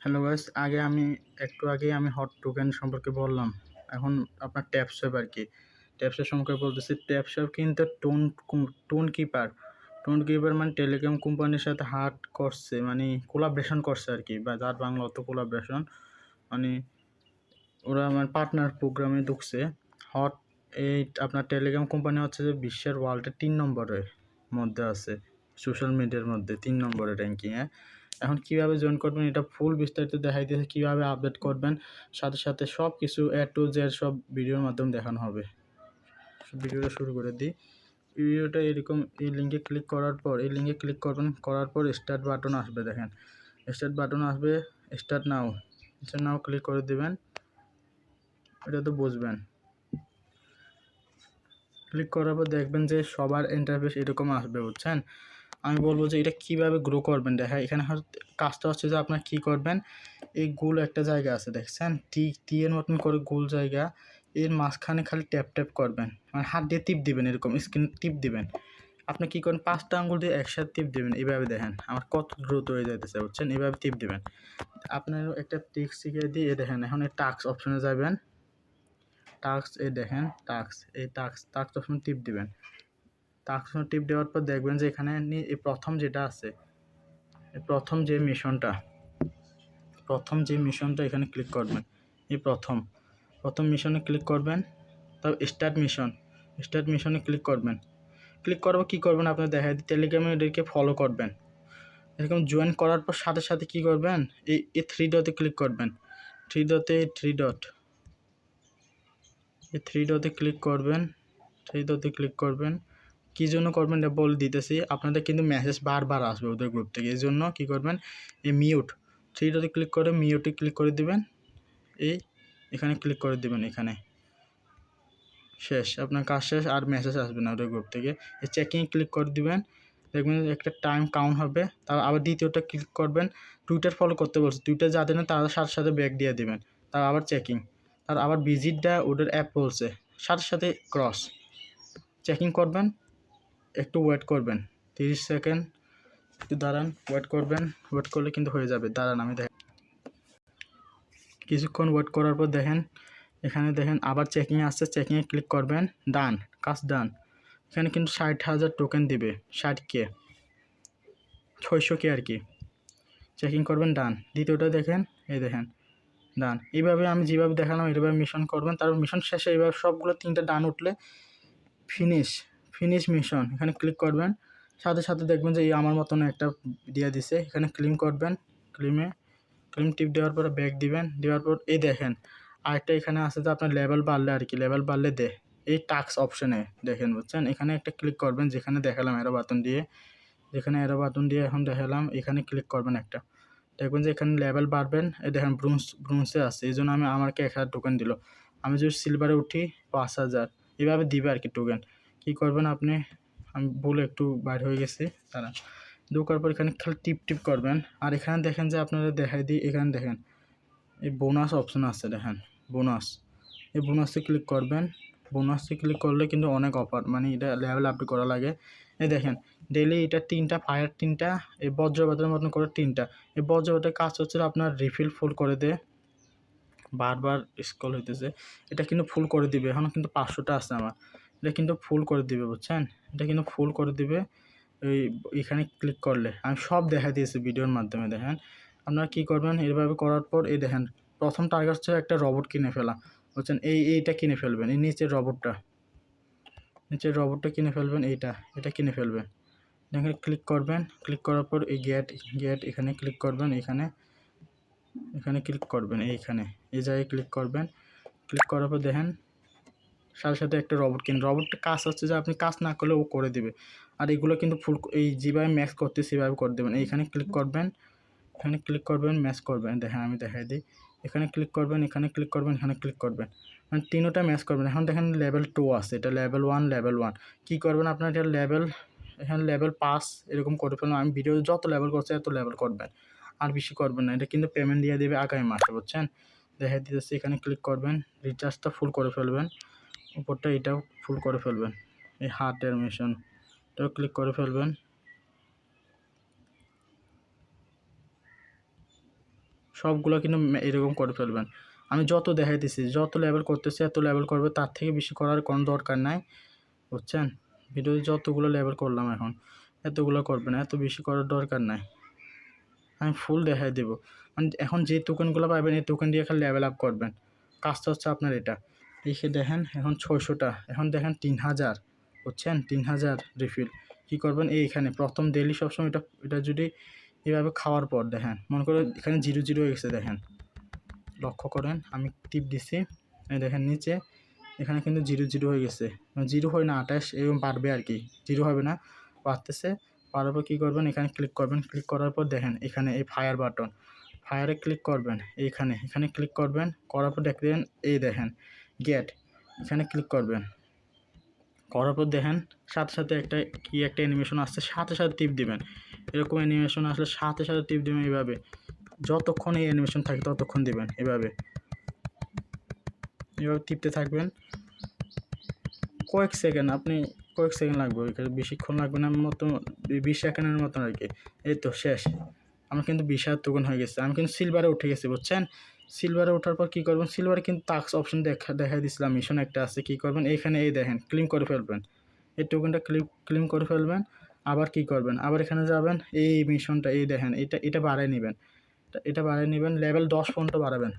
Hello guys, একটু আগেই আমি হট টোকেন সম্পর্কে বললাম। এখন আপনার ট্যাপসেভ আর কি। ট্যাপসেভ সম্পর্কে বলতেছি। ট্যাপসেভ কিন্তু টোন কিপার মানে টেলিকম কোম্পানির সাথে হার্ট করছে, মানে কোলাবরেশন করছে আর কি, বা যার বাংলা অর্থ কোলাবরেশন, মানে ওরা আমার পার্টনার প্রোগ্রামে ঢুকছে। হট এই আপনার টেলিকম কোম্পানি হচ্ছে যে বিশ্বের ওয়ার্ল্ডে 3 নম্বরের মধ্যে আছে, সোশ্যাল মিডিয়ার মধ্যে 3 নম্বরের র্যাঙ্কিংয়ে। এখন কীভাবে জয়েন করবেন এটা ফুল বিস্তারিত দেখাই দিয়েছে, কীভাবে আপডেট করবেন, সাথে সাথে সব কিছু A to Z সব ভিডিওর মাধ্যমে দেখানো হবে। ভিডিওটা শুরু করে দিই। ভিডিওটা এরকম, এই লিঙ্কে ক্লিক করার পর করার পর স্টার্ট বাটন আসবে। দেখেন স্টার্ট বাটন আসবে, স্টার্ট নাও ক্লিক করে দিবেন। এটা তো বুঝবেন। ক্লিক করার পর দেখবেন যে সবার ইন্টারফেস এরকম আসবে, বুঝছেন। আমি বলবো যে এটা কীভাবে গ্রো করবেন। দেখা এখানে কাজটা হচ্ছে যে আপনার কী করবেন, এই গোল একটা জায়গা আছে দেখছেন, টি এর মতন করে গোল জায়গা, এর মাঝখানে খালি ট্যাপ করবেন, মানে হাত দিয়ে টিপ দিবেন, এরকম স্ক্রিন টিপ দিবেন। আপনি কী করেন, 5টা আঙ্গুল দিয়ে একসাথে টিপ দিবেন। এইভাবে দেখেন আমার কত দ্রুত হয়ে যাইতেছে, বুঝছেন। এইভাবে টিপ দিবেন। আপনার একটা ট্রিক শিখিয়ে দিয়ে দেখেন, এখন এই টাস্ক অপশনে যাবেন। টাস্ক অপশন টিপ দিবেন। টাস্ক অপশন টিপ দেওয়ার পর দেখবেন যে এখানে এই প্রথম যেটা আছে, প্রথম যে মিশনটা এখানে ক্লিক করবেন। এই প্রথম মিশনে ক্লিক করবেন। তারপর স্টার্ট মিশনে ক্লিক করবেন। ক্লিক করার পর কী করবেন, আপনার দেখা যায় টেলিগ্রামে এদেরকে ফলো করবেন। এরকম জয়েন করার পর সাথে সাথে কী করবেন, এই 3 ডটে ক্লিক করবেন। 3 ডটে ক্লিক করবেন। কী জন্য করবেন এটা বলে দিতেছি। আপনাদের কিন্তু মেসেজ বারবার আসবে ওদের গ্রুপ থেকে, এই জন্য কী করবেন, এই মিউট 3 ডটে ক্লিক করে মিউটে ক্লিক করে দিবেন। এখানে ক্লিক করে দিবেন। এখানে শেষ, আপনার কাজ শেষ, আর মেসেজ আসবে না ওদের গ্রুপ থেকে। এই চেকিংয়ে ক্লিক করে দিবেন। দেখবেন একটা টাইম কাউন্ট হবে। তারপর আবার দ্বিতীয়টা ক্লিক করবেন। টুইটার ফলো করতে বলছে, টুইটার যাদের না তারা সাথে সাথে ব্যাক দিয়ে দিবেন। তার আবার চেকিং, তার আবার ভিজিটটা ওদের অ্যাপ বলছে, সাথে সাথে ক্রস চেকিং করবেন। একটু ওয়েট করবেন 30 সেকেন্ড, একটু দাঁড়ান, ওয়েট করবেন। ওয়েট করলে কিন্তু হয়ে যাবে। দাঁড়ান, আমি দেখেন কিছুক্ষণ ওয়েট করার পর দেখেন এখানে দেখেন আবার চেকিংয়ে আসছে। চেকিংয়ে ক্লিক করবেন। ডান, কাজ ডান। এখানে কিন্তু 60,000 টোকেন দিবে, 600K আর কি। চেকিং করবেন, ডান। দ্বিতীয়টা দেখেন, এই দেখেন ডান। এইভাবে আমি যেভাবে দেখালাম এইভাবে মিশন করবেন। তারপর মিশন শেষে এইভাবে সবগুলো 3টা ডান উঠলে ফিনিশ মিশন, এখানে ক্লিক করবেন। সাথে সাথে দেখবেন যে এই আমার মতন একটা দিয়ে দিছে, এখানে ক্লিম করবেন। ক্লিম টিপ দেওয়ার পরে ব্যাক দিবেন। দেওয়ার পর এই দেখেন আরেকটা এখানে আছে যে আপনার লেভেল বাড়লে আর কি, লেভেল বাড়লে এই টাস্ক অপশনে দেখেন, বুঝছেন। এখানে একটা ক্লিক করবেন, যেখানে দেখালাম অ্যারো বাটন দিয়ে এখন দেখালাম, এখানে ক্লিক করবেন একটা। দেখবেন যে এখানে লেভেল বাড়বেন। এই দেখেন ব্রোঞ্জে আছে, এই জন্য আমাকে 1000 টোকেন দিল। আমি যদি সিলভারে উঠি 5000, এইভাবে দিবে আর কি টোকেন। কী করবেন আপনি, আমি বলে একটু বাইর হয়ে গেছি, তারা ঢোকার পর এখানে খালি টিপ করবেন। আর এখানে দেখেন যে আপনারা দেখাই দিই, এখানে দেখেন এই বোনাস অপশন আছে, দেখেন এই বোনাসে ক্লিক করবেন। বোনাসে ক্লিক করলে কিন্তু অনেক অফার, মানে এটা লেভেল আপডেট করা লাগে। এই দেখেন ডেইলি এটা 3টা ফায়ার, 3টা এই বজ্রপাতের মতন করে 3টা। এই বজ্রপাতের কাজ হচ্ছে আপনার রিফিল ফুল করে দেয়, বারবার স্ক্রল হইতেছে। এটা কিন্তু ফুল করে দিবে। এখনও কিন্তু 500টা আছে আমার, এটা কিন্তু ফুল করে দিবে, বুঝছেন। এটা কিন্তু ফুল করে দিবে এখানে ক্লিক করলে। আমি সব দেখা দিয়েছি ভিডিওর মাধ্যমে। দেখেন আপনারা কী করবেন, এইভাবে করার পর এই দেখেন প্রথম টার্গেট হচ্ছে একটা রবট কিনে ফেলা, বুঝছেন। এইটা কিনে ফেলবেন, এই নিচের রবটটা কিনে ফেলবেন। এটা কিনে ফেলবেন। এখানে ক্লিক করবেন। ক্লিক করার পর এই গেট এখানে ক্লিক করবেন। এখানে ক্লিক করবেন, এই জায়গায় ক্লিক করবেন। ক্লিক করার পর দেখেন সাথে সাথে একটা রবটটা কাজ হচ্ছে যে আপনি কাজ না করলে ও করে দিবে। আর এগুলো কিন্তু ফুল এই যেভাবে ম্যাক্স করতে সেভাবে করে দেবেন। এইখানে ক্লিক করবেন, ম্যাচ করবেন। দেখেন আমি দেখাই দিই। এখানে ক্লিক করবেন, এখানে ক্লিক করবেন, মানে 3টা ম্যাচ করবেন। এখন দেখেন লেভেল 2 আছে, এটা লেভেল 1। কী করবেন আপনার, এটা এখানে লেভেল 5 এরকম করে ফেলুন। আমি ভিডিও যত লেভেল করছি এত লেভেল করবেন, আর বেশি করবেন না। এটা কিন্তু পেমেন্ট দিয়ে দেবে আগামী মাসে, বুঝছেন। দেখাই দিতেছি, এখানে ক্লিক করবেন, রিচার্জটা ফুল করে ফেলবেন। উপরটা এটাও ফুল করে ফেলবেন। এই হার্টের মিশন এটাও ক্লিক করে ফেলবেন। সবগুলো কিন্তু এরকম করে ফেলবেন। আমি যত দেখাইতেছি, যত লেভেল করতেছি এত লেভেল করবে, তার থেকে বেশি করার কোনো দরকার নাই, বুঝছেন? ভিডিওতে যতগুলো লেভেল করলাম এখন এতগুলো করবেন, এত বেশি করার দরকার নাই। আমি ফুল দেখাই দেবো। মানে এখন যে টোকেনগুলো পাবেন এই টোকেন দিয়ে খালি লেভেল আপ করবেন। কাজটা হচ্ছে আপনার এটা। লিখে দেখেন এখন 600টা, এখন দেখেন 3000, বুঝছেন? 3000 রিফিল। কী করবেন, এইখানে প্রথম ডেইলি সবসময় এটা যদি এভাবে খাওয়ার পর দেখেন, মনে করো এখানে 0 হয়ে গেছে, দেখেন লক্ষ্য করেন, আমি টিপ দিছি, এই দেখেন নিচে এখানে কিন্তু 0 হয়ে গেছে, 0 হয় না 28 এরকম বাড়বে আর কি, 0 হবে না, বাড়তেছে। পারার পর কী করবেন, এখানে ক্লিক করবেন, ক্লিক করার পর দেখেন এখানে এই ফায়ার বাটন, ফায়ারে ক্লিক করবেন, এখানে ক্লিক করবেন, করার পর দেখবেন এই দেখেন গেট, এখানে ক্লিক করবেন, করার পর দেখেন সাথে সাথে একটা অ্যানিমেশন আসছে, সাথে সাথে টিপ দিবেন। এরকম অ্যানিমেশন আসলে সাথে সাথে টিপ দিবেন, এইভাবে যতক্ষণ এই অ্যানিমেশন থাকে ততক্ষণ দিবেন, এভাবে টিপতে থাকবেন। কয়েক সেকেন্ড লাগবে, ওইখানে বেশিক্ষণ লাগবে না, মতো 20 সেকেন্ডের মতন আর কি। এই তো শেষ, আমার কিন্তু 20,000 টোকেন হয়ে গেছে, আমি কিন্তু সিলভারে উঠে গেছি, বুঝছেন? সিলভারে ওঠার পর কী করবেন, সিলভারে কিন্তু টাস্ক অপশন দেখাই দিয়েছিলাম, মিশন একটা আছে, কী করবেন এইখানে এই দেখেন ক্লেম করে ফেলবেন, এই টোকেনটা ক্লেম করে ফেলবেন। আবার কী করবেন, আবার এখানে যাবেন, এই মিশনটা এই দেখেন এটা বাড়ায় নেবেন, এটা বাড়ায় নেবেন, লেভেল 10 পর্যন্ত বাড়াবেন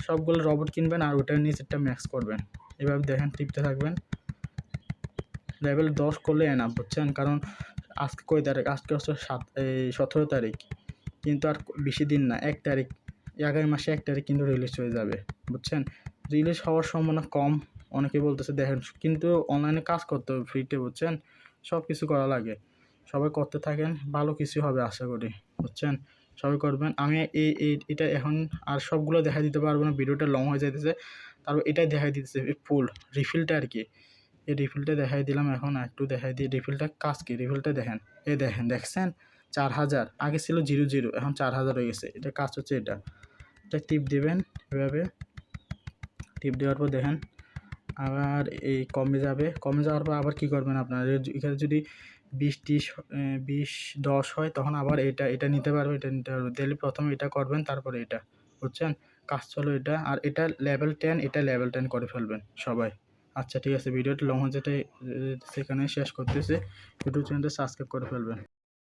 সবগুলো রবট কিনবেন আর ওটার নিচেরটা ম্যাক্স করবেন, এভাবে দেখেন টিপতে থাকবেন। লেভেল 10 করলে এনাফ, বুঝছেন? কারণ আজকে কয় তারিখ, আজকে হচ্ছে 17 তারিখ, কিন্তু আর বেশি দিন না, 1 তারিখ, আগামী মাসে 1 তারিখ কিন্তু রিলিজ হয়ে যাবে, বুঝছেন? রিলিজ হওয়ার সম্ভাবনা কম, অনেকে বলতেছে দেখেন, কিন্তু অনলাইনে কাজ করতে হবে ফ্রিতে, বুঝছেন? সব কিছু করা লাগে, সবাই করতে থাকেন, ভালো কিছু হবে আশা করি, বুঝছেন? সবাই করবেন। আমি এটা এখন আর সবগুলো দেখা দিতে পারবো না, ভিডিওটা লং হয়ে যাইতেছে, তারপর এটাই দেখাই দিতেছে ফুল রিফিলটা আর কি, এই রিফিলটা দেখাই দিলাম। এখন একটু দেখাই দিই রিফিলটা কাজ কি, রিফিলটা দেখেন, এই দেখেন, দেখছেন 4000, আগে ছিল 0 এখন 4000 হয়ে গেছে, এটা কাজ হচ্ছে এটা টিপ দেবেন, এভাবে টিপ দেওয়ার পর দেখেন আবার এই কমে যাওয়ার পর আবার কী করবেন, আপনার এখানে যদি 20-10 হয় তখন আবার এটা নিতে পারবে, তাহলে প্রথমে এটা করবেন, তারপরে এটা, বুঝছেন? কাজ চলো এটা, আর এটা লেভেল 10, এটা লেভেল 10 করে ফেলবেন সবাই। আচ্ছা ঠিক আছে, ভিডিওটা লং হয়ে যেতে সেখানে শেষ করতেছে, ইউটিউব চ্যানেলটা সাবস্ক্রাইব করে ফেলবেন।